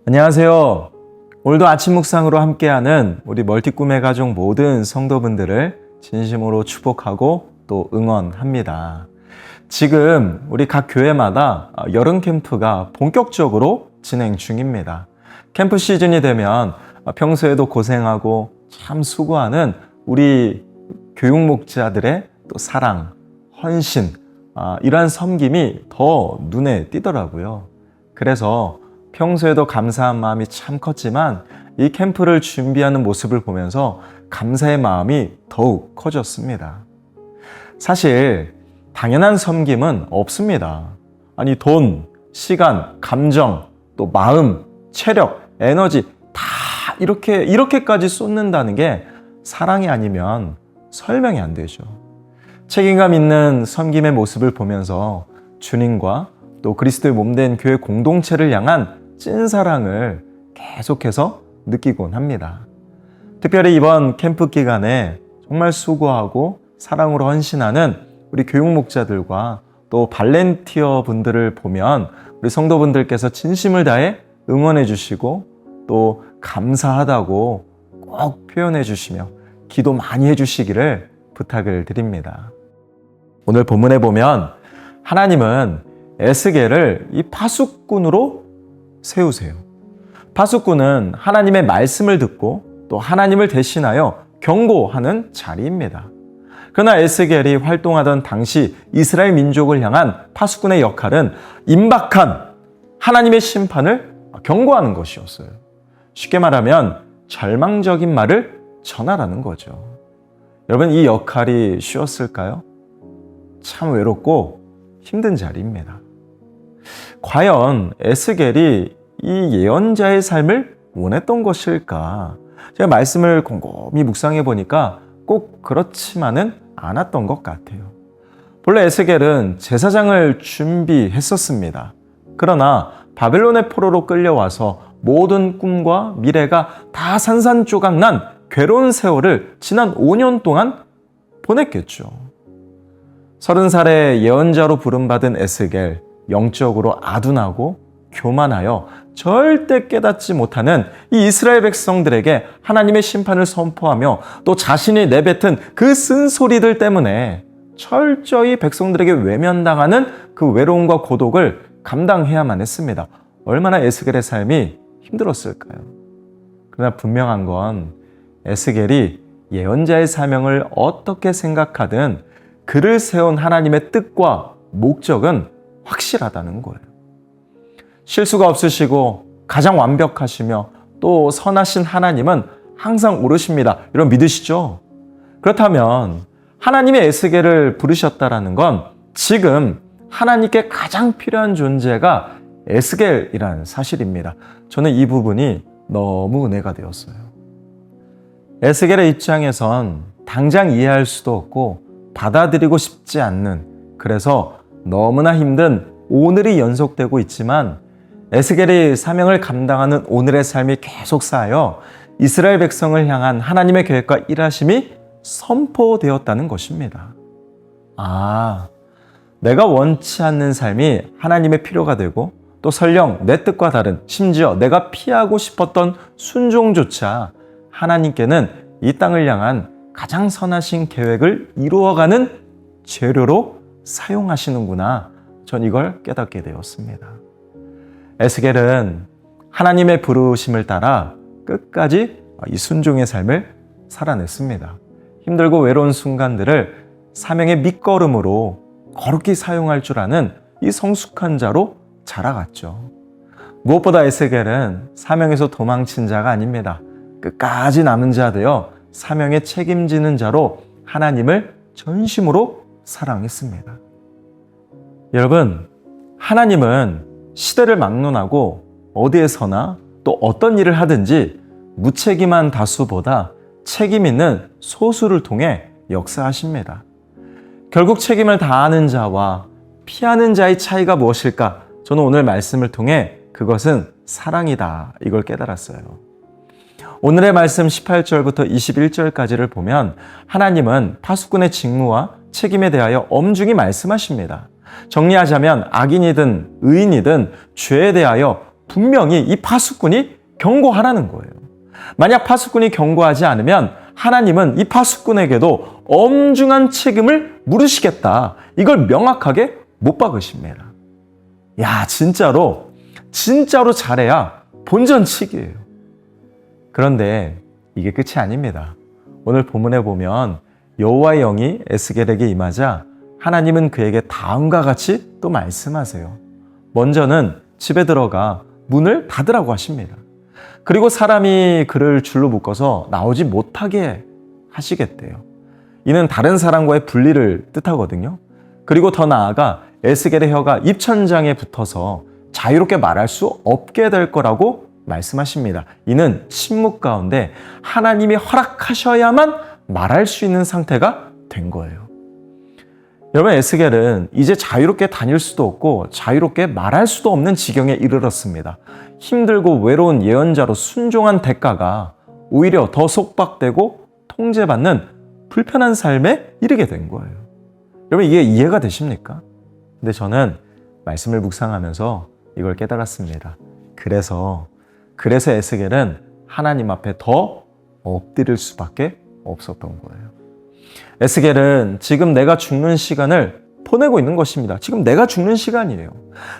안녕하세요. 오늘도 아침 묵상으로 함께하는 우리 멀티꿈의 가족 모든 성도분들을 진심으로 축복하고 또 응원합니다. 지금 우리 각 교회마다 여름 캠프가 본격적으로 진행 중입니다. 캠프 시즌이 되면 평소에도 고생하고 참 수고하는 우리 교육 목자들의 또 사랑, 헌신, 이러한 섬김이 더 눈에 띄더라고요. 그래서 평소에도 감사한 마음이 참 컸지만 이 캠프를 준비하는 모습을 보면서 감사의 마음이 더욱 커졌습니다. 사실 당연한 섬김은 없습니다. 아니 돈, 시간, 감정, 또 마음, 체력, 에너지 다 이렇게까지 쏟는다는 게 사랑이 아니면 설명이 안 되죠. 책임감 있는 섬김의 모습을 보면서 주님과 또 그리스도의 몸된 교회 공동체를 향한 찐사랑을 계속해서 느끼곤 합니다. 특별히 이번 캠프 기간에 정말 수고하고 사랑으로 헌신하는 우리 교육 목자들과 또 발렌티어 분들을 보면 우리 성도분들께서 진심을 다해 응원해 주시고 또 감사하다고 꼭 표현해 주시며 기도 많이 해 주시기를 부탁을 드립니다. 오늘 본문에 보면 하나님은 에스겔을 이 파수꾼으로 세우세요. 파수꾼은 하나님의 말씀을 듣고 또 하나님을 대신하여 경고하는 자리입니다. 그러나 에스겔이 활동하던 당시 이스라엘 민족을 향한 파수꾼의 역할은 임박한 하나님의 심판을 경고하는 것이었어요. 쉽게 말하면 절망적인 말을 전하라는 거죠. 여러분, 이 역할이 쉬웠을까요? 참 외롭고 힘든 자리입니다. 과연 에스겔이 이 예언자의 삶을 원했던 것일까? 제가 말씀을 곰곰이 묵상해 보니까 꼭 그렇지만은 않았던 것 같아요. 본래 에스겔은 제사장을 준비했었습니다. 그러나 바벨론의 포로로 끌려와서 모든 꿈과 미래가 다 산산조각난 괴로운 세월을 지난 5년 동안 보냈겠죠. 30살의 예언자로 부름받은 에스겔, 영적으로 아둔하고 교만하여 절대 깨닫지 못하는 이 이스라엘 백성들에게 하나님의 심판을 선포하며 또 자신이 내뱉은 그 쓴소리들 때문에 철저히 백성들에게 외면당하는 그 외로움과 고독을 감당해야만 했습니다. 얼마나 에스겔의 삶이 힘들었을까요? 그러나 분명한 건 에스겔이 예언자의 사명을 어떻게 생각하든 그를 세운 하나님의 뜻과 목적은 확실하다는 거예요. 실수가 없으시고 가장 완벽하시며 또 선하신 하나님은 항상 옳으십니다. 이런 믿으시죠? 그렇다면 하나님의 에스겔을 부르셨다라는 건 지금 하나님께 가장 필요한 존재가 에스겔이라는 사실입니다. 저는 이 부분이 너무 은혜가 되었어요. 에스겔의 입장에선 당장 이해할 수도 없고 받아들이고 싶지 않는, 그래서 너무나 힘든 오늘이 연속되고 있지만 에스겔이 사명을 감당하는 오늘의 삶이 계속 쌓여 이스라엘 백성을 향한 하나님의 계획과 일하심이 선포되었다는 것입니다. 내가 원치 않는 삶이 하나님의 필요가 되고 또 설령 내 뜻과 다른, 심지어 내가 피하고 싶었던 순종조차 하나님께는 이 땅을 향한 가장 선하신 계획을 이루어가는 재료로 사용하시는구나. 전 이걸 깨닫게 되었습니다. 에스겔은 하나님의 부르심을 따라 끝까지 이 순종의 삶을 살아냈습니다. 힘들고 외로운 순간들을 사명의 밑거름으로 거룩히 사용할 줄 아는 이 성숙한 자로 자라갔죠. 무엇보다 에스겔은 사명에서 도망친 자가 아닙니다. 끝까지 남은 자 되어 사명에 책임지는 자로 하나님을 전심으로 사랑했습니다. 여러분, 하나님은 시대를 막론하고 어디에서나 또 어떤 일을 하든지 무책임한 다수보다 책임 있는 소수를 통해 역사하십니다. 결국 책임을 다하는 자와 피하는 자의 차이가 무엇일까? 저는 오늘 말씀을 통해 그것은 사랑이다, 이걸 깨달았어요. 오늘의 말씀 18절부터 21절까지를 보면 하나님은 파수꾼의 직무와 책임에 대하여 엄중히 말씀하십니다. 정리하자면 악인이든 의인이든 죄에 대하여 분명히 이 파수꾼이 경고하라는 거예요. 만약 파수꾼이 경고하지 않으면 하나님은 이 파수꾼에게도 엄중한 책임을 물으시겠다. 이걸 명확하게 못 박으십니다. 야, 진짜로 잘해야 본전치기예요. 그런데 이게 끝이 아닙니다. 오늘 본문에 보면 여호와의 영이 에스겔에게 임하자 하나님은 그에게 다음과 같이 또 말씀하세요. 먼저는 집에 들어가 문을 닫으라고 하십니다. 그리고 사람이 그를 줄로 묶어서 나오지 못하게 하시겠대요. 이는 다른 사람과의 분리를 뜻하거든요. 그리고 더 나아가 에스겔의 혀가 입천장에 붙어서 자유롭게 말할 수 없게 될 거라고 말씀하십니다. 이는 침묵 가운데 하나님이 허락하셔야만 말할 수 있는 상태가 된 거예요. 여러분, 에스겔은 이제 자유롭게 다닐 수도 없고 자유롭게 말할 수도 없는 지경에 이르렀습니다. 힘들고 외로운 예언자로 순종한 대가가 오히려 더 속박되고 통제받는 불편한 삶에 이르게 된 거예요. 여러분, 이게 이해가 되십니까? 근데 저는 말씀을 묵상하면서 이걸 깨달았습니다. 그래서 에스겔은 하나님 앞에 더 엎드릴 수밖에 없었던 거예요. 에스겔은 지금 내가 죽는 시간을 보내고 있는 것입니다. 지금 내가 죽는 시간이에요.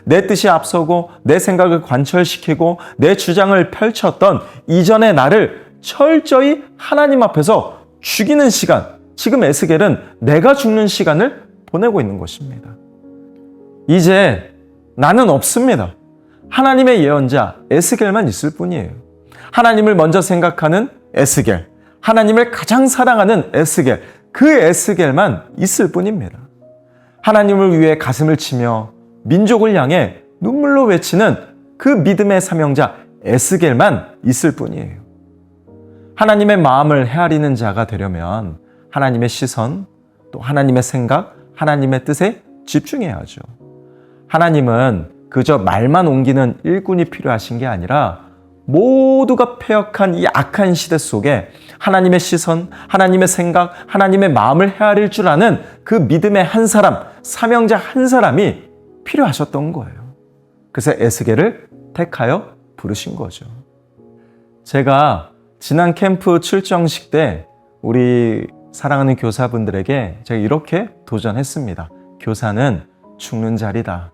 내 뜻이 앞서고 내 생각을 관철시키고 내 주장을 펼쳤던 이전의 나를 철저히 하나님 앞에서 죽이는 시간, 지금 에스겔은 내가 죽는 시간을 보내고 있는 것입니다. 이제 나는 없습니다. 하나님의 예언자 에스겔만 있을 뿐이에요. 하나님을 먼저 생각하는 에스겔, 하나님을 가장 사랑하는 에스겔, 그 에스겔만 있을 뿐입니다. 하나님을 위해 가슴을 치며 민족을 향해 눈물로 외치는 그 믿음의 사명자 에스겔만 있을 뿐이에요. 하나님의 마음을 헤아리는 자가 되려면 하나님의 시선, 또 하나님의 생각, 하나님의 뜻에 집중해야죠. 하나님은 그저 말만 옮기는 일꾼이 필요하신 게 아니라 모두가 패역한 이 악한 시대 속에 하나님의 시선, 하나님의 생각, 하나님의 마음을 헤아릴 줄 아는 그 믿음의 한 사람, 사명자 한 사람이 필요하셨던 거예요. 그래서 에스겔을 택하여 부르신 거죠. 제가 지난 캠프 출정식 때 우리 사랑하는 교사분들에게 제가 이렇게 도전했습니다. 교사는 죽는 자리다.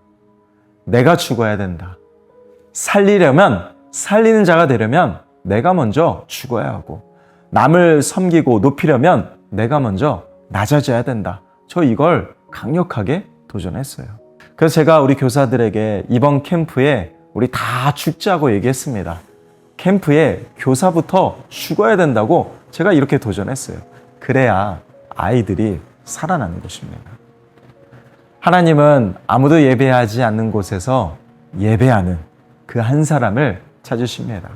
내가 죽어야 된다. 살리려면, 살리는 자가 되려면 내가 먼저 죽어야 하고, 남을 섬기고 높이려면 내가 먼저 낮아져야 된다. 저 이걸 강력하게 도전했어요. 그래서 제가 우리 교사들에게 이번 캠프에 우리 다 죽자고 얘기했습니다. 캠프에 교사부터 죽어야 된다고 제가 이렇게 도전했어요. 그래야 아이들이 살아나는 것입니다. 하나님은 아무도 예배하지 않는 곳에서 예배하는 그 한 사람을 찾으십니다.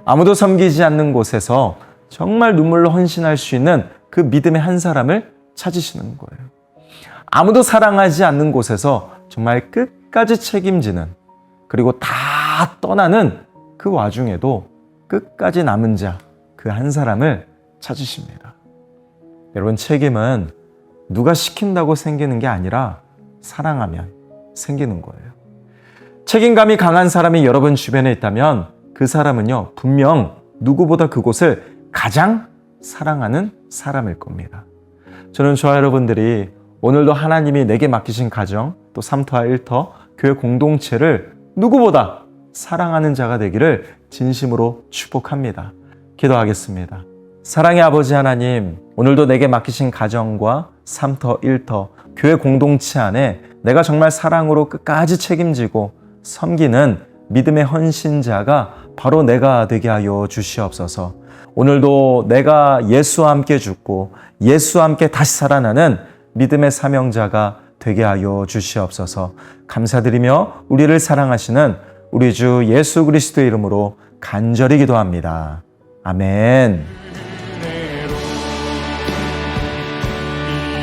아무도 섬기지 않는 곳에서 정말 눈물로 헌신할 수 있는 그 믿음의 한 사람을 찾으시는 거예요. 아무도 사랑하지 않는 곳에서 정말 끝까지 책임지는, 그리고 다 떠나는 그 와중에도 끝까지 남은 자, 그 한 사람을 찾으십니다. 여러분, 책임은 누가 시킨다고 생기는 게 아니라 사랑하면 생기는 거예요. 책임감이 강한 사람이 여러분 주변에 있다면 그 사람은요, 분명 누구보다 그곳을 가장 사랑하는 사람일 겁니다. 저는 저와 여러분들이 오늘도 하나님이 내게 맡기신 가정, 또 3터와 1터, 교회 공동체를 누구보다 사랑하는 자가 되기를 진심으로 축복합니다. 기도하겠습니다. 사랑의 아버지 하나님, 오늘도 내게 맡기신 가정과 3터, 1터, 교회 공동체 안에 내가 정말 사랑으로 끝까지 책임지고 섬기는 믿음의 헌신자가 바로 내가 되게 하여 주시옵소서. 오늘도 내가 예수와 함께 죽고 예수와 함께 다시 살아나는 믿음의 사명자가 되게 하여 주시옵소서. 감사드리며 우리를 사랑하시는 우리 주 예수 그리스도의 이름으로 간절히 기도합니다. 아멘.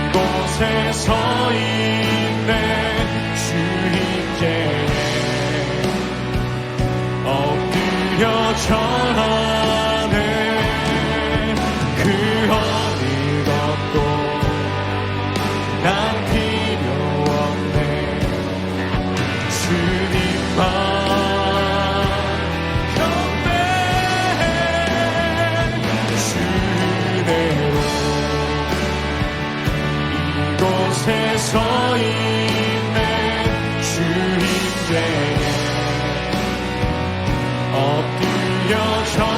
이곳에서 있네 주님께 엎드려 전하네 그 어느 것도 난 필요 없네 주님만 엎드려 전